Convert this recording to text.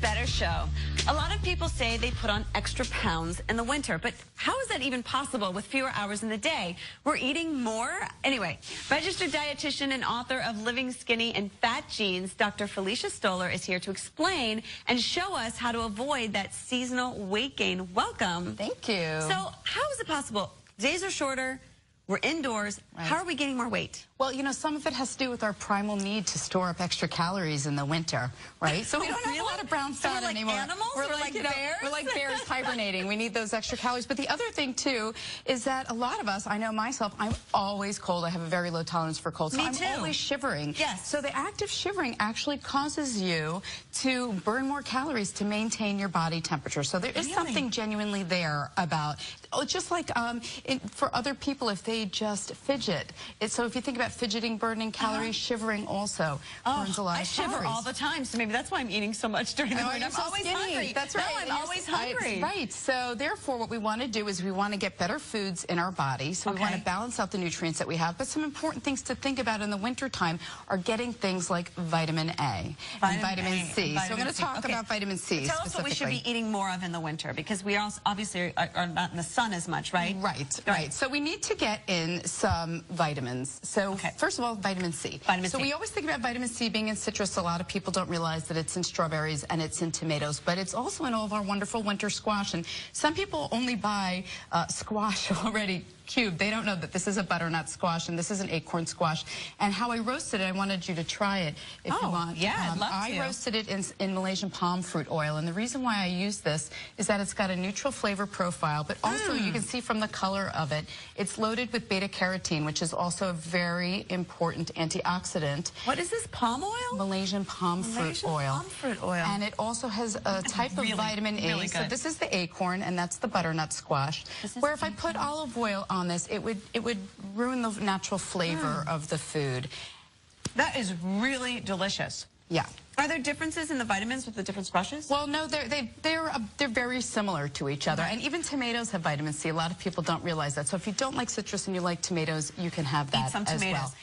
better show. A lot of people say they put on extra pounds in the winter, but how is that even possible with fewer hours in the day? We're eating more? Anyway, registered dietitian and author of Living Skinny and Fat Genes, Dr. Felicia Stoler is here to explain and show us how to avoid that seasonal weight gain. Welcome. Thank you. So how is it possible? Days are shorter. We're indoors. Right. How are we gaining more weight? Well, you know, some of it has to do with our primal need to store up extra calories in the winter, right? So we don't have a lot of brown fat like anymore. Animals? We're like bears? We're like bears hibernating. We need those extra calories. But the other thing, too, is that a lot of us, I know myself, I'm always cold. I have a very low tolerance for cold. So Me too. I'm always shivering. Yes. So the act of shivering actually causes you to burn more calories to maintain your body temperature. So there is something genuinely there about, just like for other people, if they just fidget. So if you think about fidgeting, burning calories, shivering also burns a lot of calories. I shiver all the time, so maybe that's why I'm eating so much during the winter. I'm always hungry. That's right. No, I'm always hungry. Right. So therefore, what we want to do is we want to get better foods in our body. So we want to balance out the nutrients that we have. But some important things to think about in the wintertime are getting things like vitamin A and vitamin C. So we're going to talk about vitamin C. Tell us what we should be eating more of in the winter, because we also obviously are not in the sun as much, right? Right. So we need to get in some vitamins. So first of all, vitamin C. So we always think about vitamin C being in citrus. A lot of people don't realize that it's in strawberries and it's in tomatoes, but it's also in all of our wonderful winter squash. And some people only buy squash already cubed. They don't know that this is a butternut squash and this is an acorn squash. And how I roasted it, I wanted you to try it if you want. Yeah, I'd love to. I roasted it in Malaysian palm fruit oil, and the reason why I use this is that it's got a neutral flavor profile, but also you can see from the color of it, it's loaded with beta-carotene, which is also a very important antioxidant. What is this, palm oil? Malaysian palm fruit oil. Palm fruit oil. And it also has a type of vitamin A. So this is the acorn, and that's the butternut squash. Where if I put olive oil on this, it would ruin the natural flavor of the food. That is really delicious. Yeah. Are there differences in the vitamins with the different squashes? Well, no, they're very similar to each other. And even tomatoes have vitamin C. A lot of people don't realize that. So if you don't like citrus and you like tomatoes, you can have that Eat some tomatoes. as well.